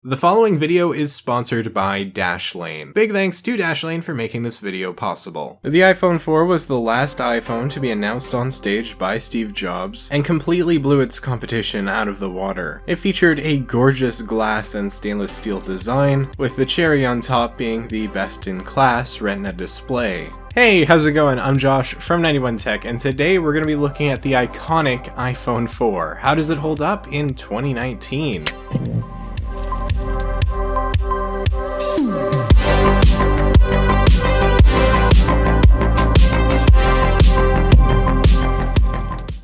The following video is sponsored by Dashlane. Big thanks to Dashlane for making this video possible. The iPhone 4 was the last iPhone to be announced on stage by Steve Jobs and completely blew its competition out of the water. It featured a gorgeous glass and stainless steel design, with the cherry on top being the best-in-class Retina display. Hey, how's it going? I'm Josh from 91 Tech, and today we're going to be looking at the iconic iPhone 4. How does it hold up in 2019?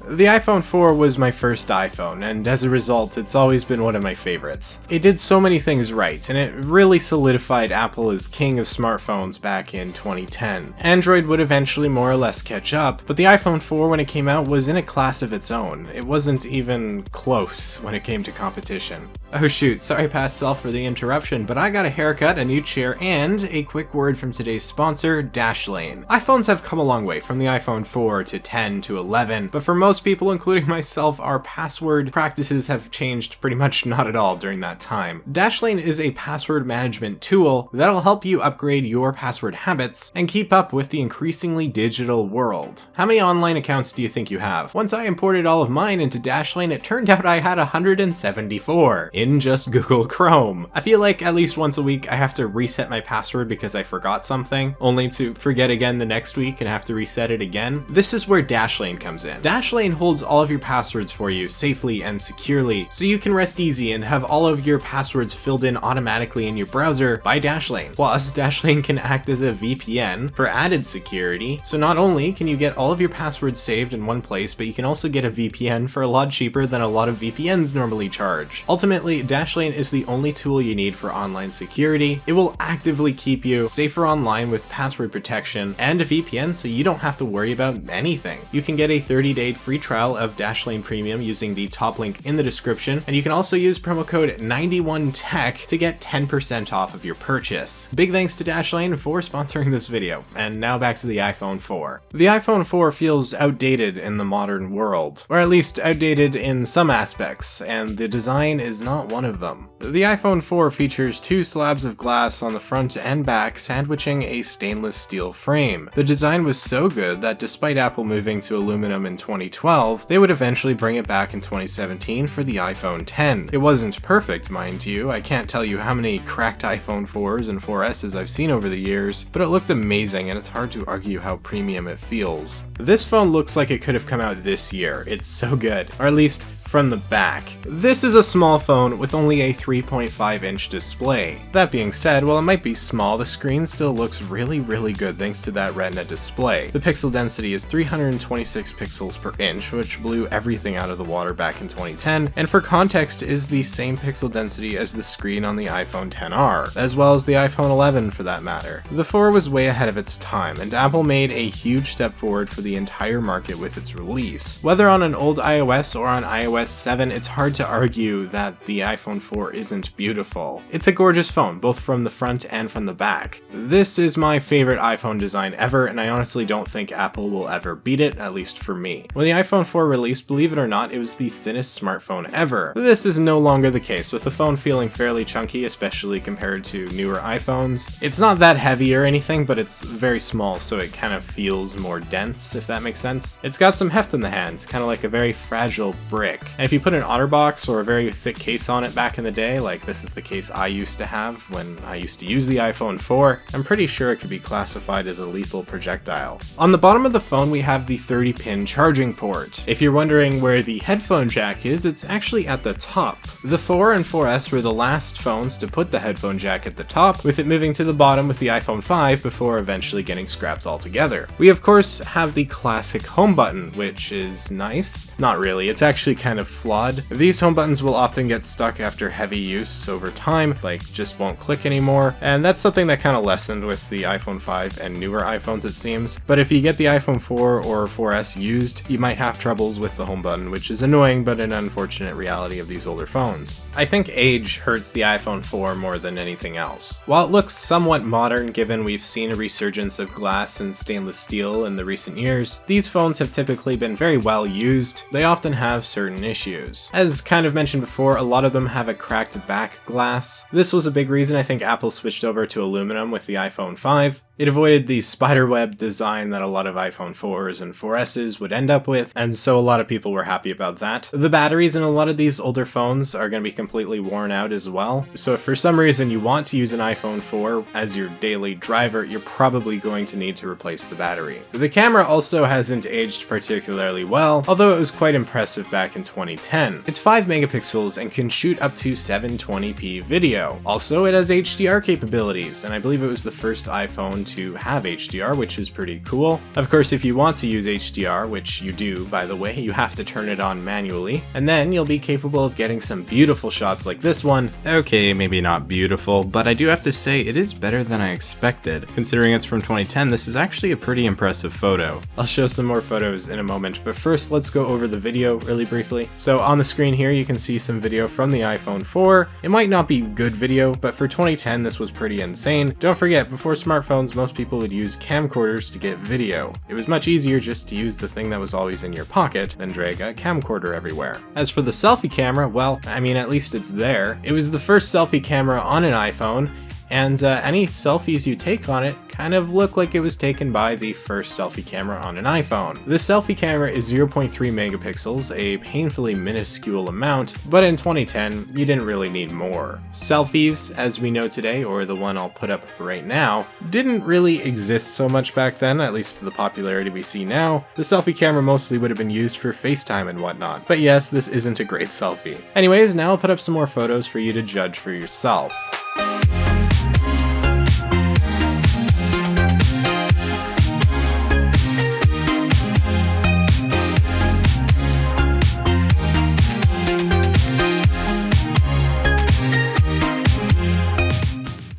The iPhone 4 was my first iPhone, and as a result, it's always been one of my favorites. It did so many things right, and it really solidified Apple as king of smartphones back in 2010. Android would eventually more or less catch up, but the iPhone 4 when it came out was in a class of its own. It wasn't even close when it came to competition. Oh shoot, sorry past self for the interruption, but I got a haircut, a new chair, and a quick word from today's sponsor, Dashlane. iPhones have come a long way from the iPhone 4 to 10 to 11, but for most people, including myself, our password practices have changed pretty much not at all during that time. Dashlane is a password management tool that'll help you upgrade your password habits and keep up with the increasingly digital world. How many online accounts do you think you have? Once I imported all of mine into Dashlane, it turned out I had 174 in just Google Chrome. I feel like at least once a week I have to reset my password because I forgot something, only to forget again the next week and have to reset it again. This is where Dashlane comes in. Dashlane holds all of your passwords for you safely and securely, so you can rest easy and have all of your passwords filled in automatically in your browser by Dashlane. Plus, Dashlane can act as a VPN for added security, so not only can you get all of your passwords saved in one place, but you can also get a VPN for a lot cheaper than a lot of VPNs normally charge. Ultimately, Dashlane is the only tool you need for online security. It will actively keep you safer online with password protection and a VPN, so you don't have to worry about anything. You can get a 30-day free trial of Dashlane Premium using the top link in the description, and you can also use promo code 91TECH to get 10% off of your purchase. Big thanks to Dashlane for sponsoring this video, and now back to the iPhone 4. The iPhone 4 feels outdated in the modern world, or at least outdated in some aspects, and the design is not one of them. The iPhone 4 features two slabs of glass on the front and back sandwiching a stainless steel frame. The design was so good that despite Apple moving to aluminum in 2012, they would eventually bring it back in 2017 for the iPhone 10. It wasn't perfect, mind you. I can't tell you how many cracked iPhone 4s and 4Ss I've seen over the years, but it looked amazing and it's hard to argue how premium it feels. This phone looks like it could have come out this year. It's so good, or at least from the back. This is a small phone with only a 3.5-inch display. That being said, while it might be small, the screen still looks really good thanks to that Retina display. The pixel density is 326 pixels per inch, which blew everything out of the water back in 2010, and for context is the same pixel density as the screen on the iPhone XR, as well as the iPhone 11 for that matter. The 4 was way ahead of its time, and Apple made a huge step forward for the entire market with its release. Whether on an old iOS or on iOS 7, it's hard to argue that the iPhone 4 isn't beautiful. It's a gorgeous phone, both from the front and from the back. This is my favorite iPhone design ever, and I honestly don't think Apple will ever beat it, at least for me. When the iPhone 4 released, believe it or not, it was the thinnest smartphone ever. This is no longer the case, with the phone feeling fairly chunky, especially compared to newer iPhones. It's not that heavy or anything, but it's very small, so it kind of feels more dense, if that makes sense. It's got some heft in the hand, kind of like a very fragile brick. And if you put an OtterBox or a very thick case on it back in the day, like this is the case I used to have when I used to use the iPhone 4, I'm pretty sure it could be classified as a lethal projectile. On the bottom of the phone we have the 30-pin charging port. If you're wondering where the headphone jack is, it's actually at the top. The 4 and 4S were the last phones to put the headphone jack at the top, with it moving to the bottom with the iPhone 5 before eventually getting scrapped altogether. We of course have the classic home button, which is nice. Not really, it's actually kind of flawed. These home buttons will often get stuck after heavy use over time, like just won't click anymore, and that's something that kind of lessened with the iPhone 5 and newer iPhones it seems. But if you get the iPhone 4 or 4S used, you might have troubles with the home button, which is annoying but an unfortunate reality of these older phones. I think age hurts the iPhone 4 more than anything else. While it looks somewhat modern given we've seen a resurgence of glass and stainless steel in the recent years, these phones have typically been very well used. They often have certain issues. As kind of mentioned before, a lot of them have a cracked back glass. This was a big reason I think Apple switched over to aluminum with the iPhone 5. It avoided the spiderweb design that a lot of iPhone 4s and 4Ss would end up with, and so a lot of people were happy about that. The batteries in a lot of these older phones are going to be completely worn out as well, so if for some reason you want to use an iPhone 4 as your daily driver, you're probably going to need to replace the battery. The camera also hasn't aged particularly well, although it was quite impressive back in 2010. It's 5 megapixels and can shoot up to 720p video. Also, it has HDR capabilities, and I believe it was the first iPhone to have HDR, which is pretty cool. Of course, if you want to use HDR, which you do, by the way, you have to turn it on manually, and then you'll be capable of getting some beautiful shots like this one. Okay, maybe not beautiful, but I do have to say it is better than I expected. Considering it's from 2010, this is actually a pretty impressive photo. I'll show some more photos in a moment, but first let's go over the video really briefly. So on the screen here, you can see some video from the iPhone 4. It might not be good video, but for 2010, this was pretty insane. Don't forget, before smartphones, most people would use camcorders to get video. It was much easier just to use the thing that was always in your pocket than drag a camcorder everywhere. As for the selfie camera, well, I mean, at least it's there. It was the first selfie camera on an iPhone, and any selfies you take on it kind of look like it was taken by the first selfie camera on an iPhone. The selfie camera is 0.3 megapixels, a painfully minuscule amount, but in 2010, you didn't really need more. Selfies, as we know today, or the one I'll put up right now, didn't really exist so much back then, at least to the popularity we see now. The selfie camera mostly would have been used for FaceTime and whatnot. But yes, this isn't a great selfie. Anyways, now I'll put up some more photos for you to judge for yourself.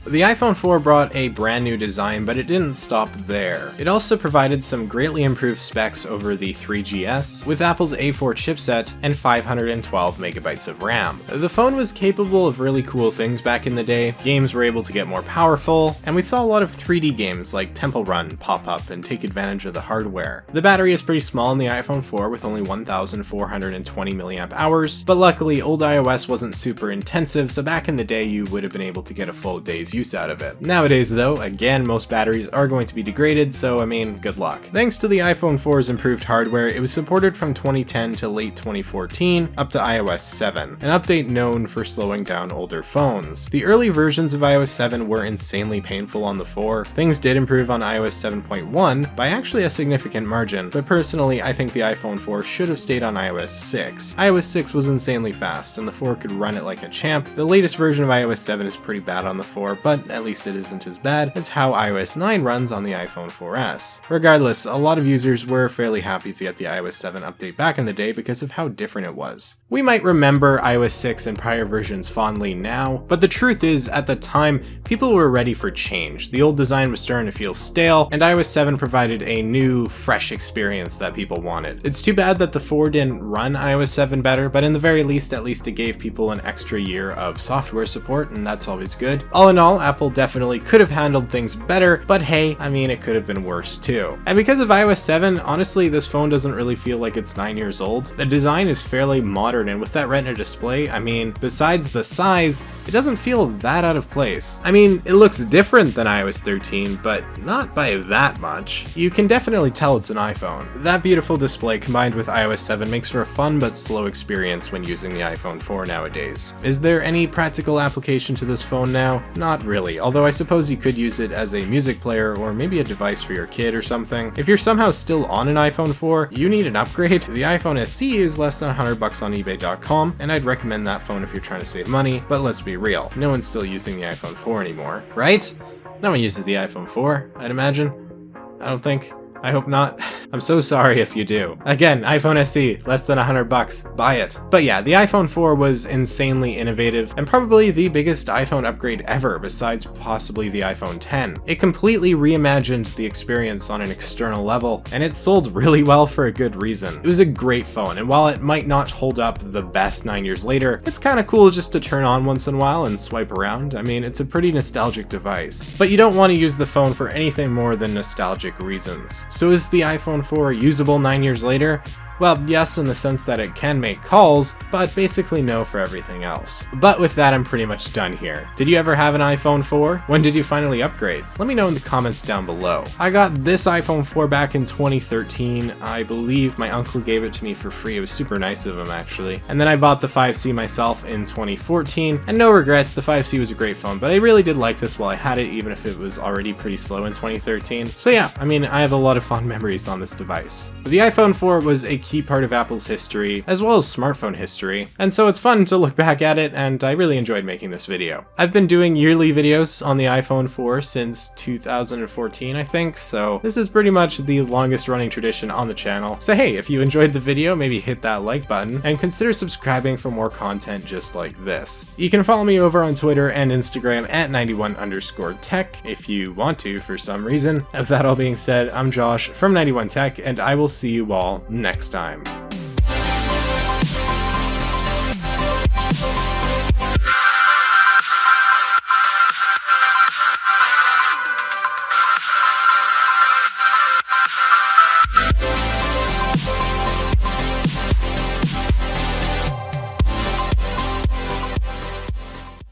The iPhone 4 brought a brand new design, but it didn't stop there. It also provided some greatly improved specs over the 3GS, with Apple's A4 chipset and 512 megabytes of RAM. The phone was capable of really cool things back in the day. Games were able to get more powerful, and we saw a lot of 3D games like Temple Run pop up and take advantage of the hardware. The battery is pretty small in the iPhone 4 with only 1,420 mAh, but luckily old iOS wasn't super intensive, so back in the day you would have been able to get a full day's use out of it. Nowadays though, again, most batteries are going to be degraded, so I mean, good luck. Thanks to the iPhone 4's improved hardware, it was supported from 2010 to late 2014 up to iOS 7, an update known for slowing down older phones. The early versions of iOS 7 were insanely painful on the 4. Things did improve on iOS 7.1 by actually a significant margin, but personally I think the iPhone 4 should have stayed on iOS 6. iOS 6 was insanely fast and the 4 could run it like a champ. The latest version of iOS 7 is pretty bad on the 4, but at least it isn't as bad as how iOS 9 runs on the iPhone 4S. Regardless, a lot of users were fairly happy to get the iOS 7 update back in the day because of how different it was. We might remember iOS 6 and prior versions fondly now, but the truth is, at the time, people were ready for change. The old design was starting to feel stale, and iOS 7 provided a new, fresh experience that people wanted. It's too bad that the 4 didn't run iOS 7 better, but in the very least, at least it gave people an extra year of software support, and that's always good. All in all, Apple definitely could have handled things better, but hey, I mean, it could have been worse too. And because of iOS 7, honestly, this phone doesn't really feel like it's 9 years old. The design is fairly modern, and with that Retina display, I mean, besides the size, it doesn't feel that out of place. I mean, it looks different than iOS 13, but not by that much. You can definitely tell it's an iPhone. That beautiful display combined with iOS 7 makes for a fun but slow experience when using the iPhone 4 nowadays. Is there any practical application to this phone now? Not really, although I suppose you could use it as a music player or maybe a device for your kid or something. If you're somehow still on an iPhone 4, you need an upgrade. The iPhone SE is less than $100 on eBay.com, and I'd recommend that phone if you're trying to save money, but let's be real, no one's still using the iPhone 4 anymore, right? No one uses the iPhone 4, I'd imagine. I don't think. I hope not. I'm so sorry if you do. Again, iPhone SE, less than $100, buy it. But yeah, the iPhone 4 was insanely innovative and probably the biggest iPhone upgrade ever besides possibly the iPhone 10. It completely reimagined the experience on an external level, and it sold really well for a good reason. It was a great phone, and while it might not hold up the best 9 years later, it's kind of cool just to turn on once in a while and swipe around. I mean, it's a pretty nostalgic device. But you don't want to use the phone for anything more than nostalgic reasons. So is the iPhone 4 usable 9 years later? Well, yes, in the sense that it can make calls, but basically no for everything else. But with that, I'm pretty much done here. Did you ever have an iPhone 4? When did you finally upgrade? Let me know in the comments down below. I got this iPhone 4 back in 2013. I believe my uncle gave it to me for free. It was super nice of him, actually. And then I bought the 5C myself in 2014, and no regrets, the 5C was a great phone, but I really did like this while I had it, even if it was already pretty slow in 2013. So yeah, I mean, I have a lot of fond memories on this device. But the iPhone 4 was a key part of Apple's history, as well as smartphone history, and so it's fun to look back at it, and I really enjoyed making this video. I've been doing yearly videos on the iPhone 4 since 2014, I think, so this is pretty much the longest running tradition on the channel. So hey, if you enjoyed the video, maybe hit that like button, and consider subscribing for more content just like this. You can follow me over on Twitter and Instagram at 91_tech if you want to for some reason. With that all being said, I'm Josh from 91tech, and I will see you all next time.